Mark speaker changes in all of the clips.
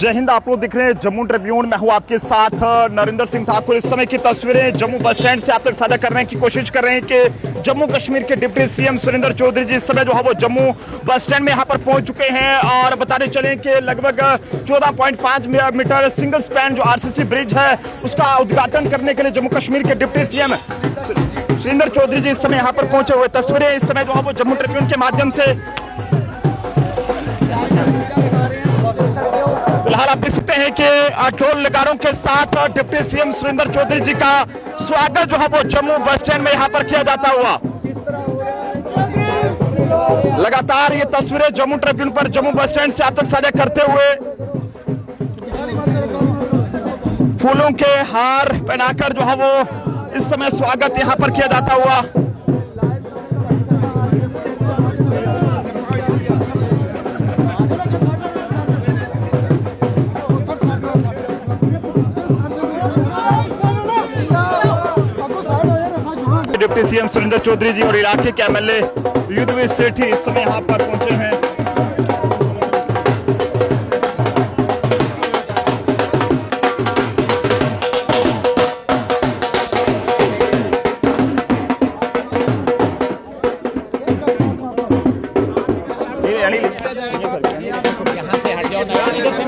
Speaker 1: जय हिंद। आप लोग दिख रहे हैं जम्मू ट्रिब्यून में हूं आपके साथ नरेंद्र सिंह ठाकुर। इस समय की तस्वीरें जम्मू बस स्टैंड से आप तक साझा करने की कोशिश कर रहे हैं कि जम्मू कश्मीर के डिप्टी सीएम सुरेंद्र चौधरी जी इस समय जो है वो जम्मू बस स्टैंड में यहां पर पहुंच चुके हैं और बताते चलें कि लगभग 14.5 मीटर सिंगल स्पैन जो आरसीसी ब्रिज है उसका उद्घाटन करने के लिए जम्मू कश्मीर के डिप्टी सीएम सुरेंद्र चौधरी जी इस समय यहां पर पहुंचे हुए। तस्वीरें इस समय जो है वो जम्मू ट्रिब्यून के माध्यम से फिलहाल आप देख सकते हैं कि ढोल नगारों के साथ डिप्टी सीएम सुरेंद्र चौधरी जी का स्वागत जो है वो जम्मू बस स्टैंड में यहां पर किया जाता हुआ। लगातार ये तस्वीरें जम्मू ट्रिब्यून पर जम्मू बस स्टैंड से आप तक साझा करते हुए फूलों के हार पहनाकर जो है वो इस समय स्वागत यहां पर किया जाता हुआ। डिप्टी सीएम सुरेंद्र चौधरी जी और इलाके के एमएलए युद्धवीर सेठी इस समय यहां पर पहुंचे हैं।
Speaker 2: यहाँ से हट जाओ ना, इधर से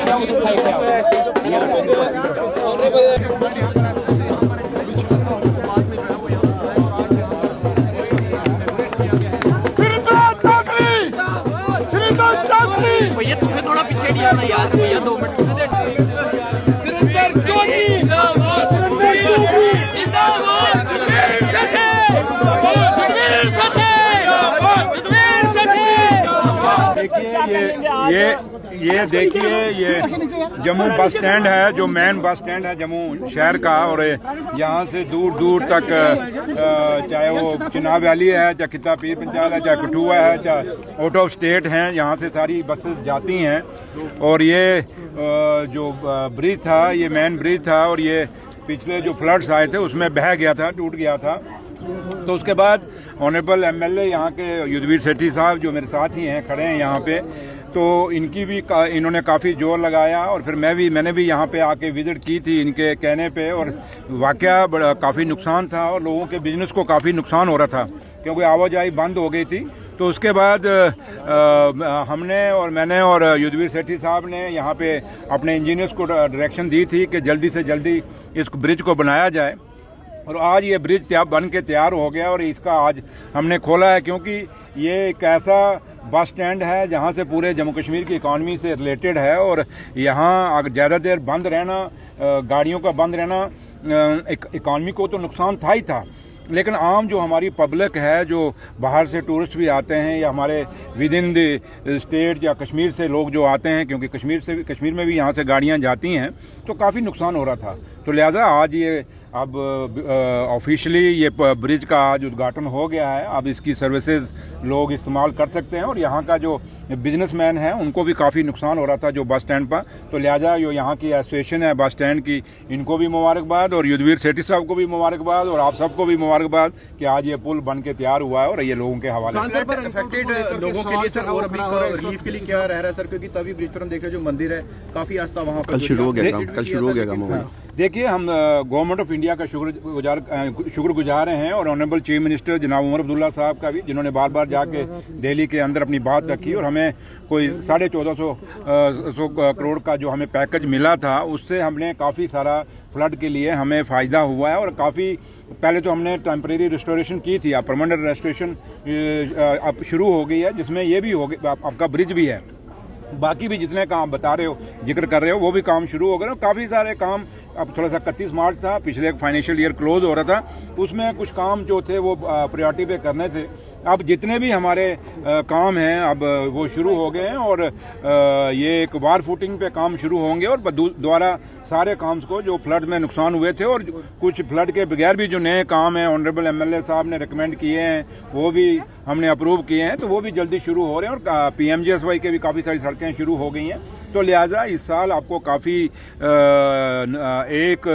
Speaker 2: भैया तुम्हें थोड़ा पीछे नहीं आना यार भैया, 2 मिनट
Speaker 3: ये देखिए ये जम्मू बस स्टैंड है, जो मेन बस स्टैंड है जम्मू शहर का। और यहाँ से दूर दूर तक चाहे वो चिनाब वैली है, चाहे खिता पीर पंचाल है, चाहे कठुआ है, चाहे आउट ऑफ स्टेट हैं, यहाँ से सारी बसेस जाती हैं। और ये जो ब्रिज था ये मेन ब्रिज था और ये पिछले जो फ्लड्स आए थे उसमें बह गया था, टूट गया था। तो उसके बाद ऑनरेबल एमएलए यहाँ के युद्धवीर सेठी साहब जो मेरे साथ ही हैं, खड़े हैं यहाँ पे, तो इनकी भी इन्होंने काफ़ी जोर लगाया। और फिर मैंने भी यहाँ पे आके विजिट की थी इनके कहने पे, और वाकया बड़ा काफ़ी नुकसान था और लोगों के बिजनेस को काफ़ी नुकसान हो रहा था क्योंकि आवाजाही बंद हो गई थी। तो उसके बाद हमने और मैंने और युद्धवीर सेठी साहब ने यहाँ पे अपने इंजीनियर्स को डायरेक्शन दी थी कि जल्दी से जल्दी इस ब्रिज को बनाया जाए। और आज ये ब्रिज बन के तैयार हो गया और इसका आज हमने खोला है, क्योंकि ये एक ऐसा बस स्टैंड है जहाँ से पूरे जम्मू कश्मीर की इकॉनमी से रिलेटेड है। और यहाँ अगर ज़्यादा देर बंद रहना, गाड़ियों का बंद रहना इकॉनमी को तो नुकसान था ही था, लेकिन आम जो हमारी पब्लिक है, जो बाहर से टूरिस्ट भी आते हैं या हमारे विद इन द स्टेट या कश्मीर से लोग जो आते हैं, क्योंकि कश्मीर में भी यहाँ से गाड़ियाँ जाती हैं, तो काफ़ी नुकसान हो रहा था। तो लिहाजा आज ये अब ऑफिशियली ये ब्रिज का आज उद्घाटन हो गया है। अब इसकी सर्विसेज लोग इस्तेमाल कर सकते हैं और यहाँ का जो बिजनेसमैन है उनको भी काफ़ी नुकसान हो रहा था जो बस स्टैंड पर। तो लिहाजा जो यहाँ की एसोसिएशन है बस स्टैंड की, इनको भी मुबारकबाद और युद्धवीर सेठी साहब को भी मुबारकबाद और आप सबको भी मुबारकबाद कि आज ये पुल बन के तैयार हुआ है और ये लोगों के हवाले
Speaker 4: अफेक्टेड लोगों के लिए सर और अभी रिलीफ के लिए क्या रह रहा है सर? क्योंकि तभी ब्रिज पर हम देख रहे हैं जो मंदिर है काफी आस्था वहाँ पर
Speaker 5: कल शुरू हो गया काम।
Speaker 3: देखिए, हम गवर्नमेंट ऑफ इंडिया का शुक्रगुजार हैं और ऑनरेबल चीफ मिनिस्टर जनाब उमर अब्दुल्ला साहब का भी, जिन्होंने बार बार जाके दिल्ली के अंदर अपनी बात रखी और हमें कोई 1450 करोड़ का जो हमें पैकेज मिला था उससे हमने काफ़ी सारा फ्लड के लिए हमें फ़ायदा हुआ है। और काफ़ी पहले तो हमने टेम्परेरी रेस्टोरेशन की थी, अब परमानेंट रेस्टोरेशन अब शुरू हो गई है, जिसमें ये भी हो गया, आपका ब्रिज भी है, बाकी भी जितने काम बता रहे हो, जिक्र कर रहे हो, वो भी काम शुरू हो गए। काफ़ी सारे काम, अब थोड़ा सा 31 मार्च था, पिछले फाइनेंशियल ईयर क्लोज हो रहा था, उसमें कुछ काम जो थे वो प्रायोरिटी पे करने थे। अब जितने भी हमारे काम हैं अब वो शुरू हो गए हैं और ये एक वार फुटिंग पे काम शुरू होंगे और द्वारा सारे काम को जो फ्लड में नुकसान हुए थे और कुछ फ्लड के बगैर भी जो नए काम हैं ऑनरेबल एमएलए साहब ने रिकमेंड किए हैं वो भी हमने अप्रूव किए हैं, तो वो भी जल्दी शुरू हो रहे हैं। और PMGSY के भी काफ़ी सारी सड़कें शुरू हो गई हैं। तो लिहाजा इस साल आपको काफ़ी एक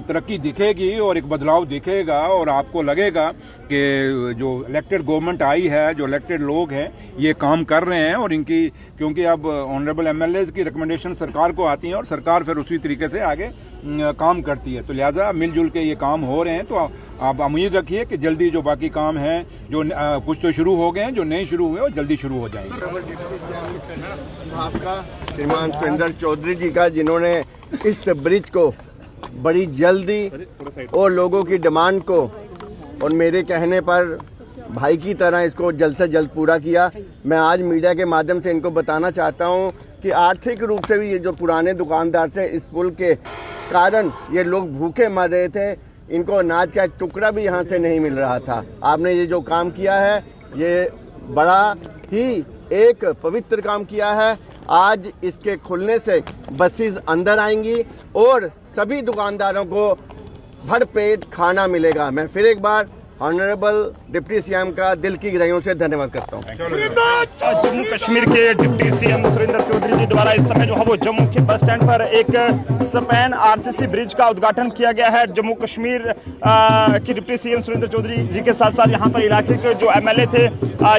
Speaker 3: तरक्की दिखेगी और एक बदलाव दिखेगा और आपको लगेगा कि जो इलेक्टेड गवर्नमेंट आई है, जो इलेक्टेड लोग हैं, ये काम कर रहे हैं और इनकी, क्योंकि अब ऑनरेबल एमएलए की रिकमेंडेशन सरकार को आती हैं और सरकार फिर उसी तरीके से आगे काम करती है। तो लिहाजा मिलजुल के ये काम हो रहे हैं। तो आप उम्मीद रखिए कि जल्दी जो बाकी काम हैं, जो कुछ तो शुरू हो गए हैं, जो नहीं शुरू हुए वो जल्दी शुरू हो जाएंगे।
Speaker 5: आपका श्रीमान सुरेंद्र चौधरी जी का, जिन्होंने इस ब्रिज को बड़ी जल्दी और लोगों की डिमांड को और मेरे कहने पर भाई की तरह इसको जल्द से जल्द पूरा किया। मैं आज मीडिया के माध्यम से इनको बताना चाहता हूं कि आर्थिक रूप से भी ये जो पुराने दुकानदार थे, इस पुल के कारण ये लोग भूखे मर रहे थे, इनको अनाज का एक टुकड़ा भी यहाँ से नहीं मिल रहा था। आपने ये जो काम किया है, ये बड़ा ही एक पवित्र काम किया है। आज इसके खुलने से बसेस अंदर आएंगी और सभी दुकानदारों को भरपेट खाना मिलेगा। मैं फिर एक बार ऑनरेबल डिप्टी सीएम का दिल की गहराइयों से धन्यवाद करता हूँ।
Speaker 1: जम्मू कश्मीर के डिप्टी सीएम सुरेंद्र चौधरी जी द्वारा इस समय जो है वो जम्मू के बस स्टैंड पर एक स्पैन आरसीसी ब्रिज का उद्घाटन किया गया है। जम्मू कश्मीर के डिप्टी सीएम सुरेंद्र चौधरी जी के साथ साथ यहाँ पर इलाके के जो एमएलए थे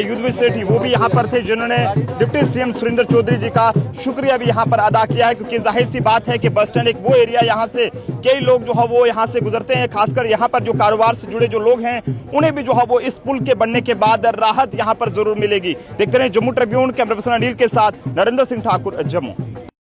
Speaker 1: युद्धवीर सेठी, वो भी यहाँ पर थे, जिन्होंने डिप्टी सीएम सुरेंद्र चौधरी जी का शुक्रिया भी यहाँ पर अदा किया है। क्योंकि जाहिर सी बात है कि बस स्टैंड एक वो एरिया, यहाँ से कई लोग जो है वो यहाँ से गुजरते हैं, खासकर यहाँ पर जो कारोबार से जुड़े जो लोग हैं, उन्हें भी जो है वो इस पुल के बनने के बाद राहत यहाँ पर जरूर मिलेगी। देखते रहे Jammu Tribune, camera person Anil के साथ नरेंद्र सिंह ठाकुर, जम्मू।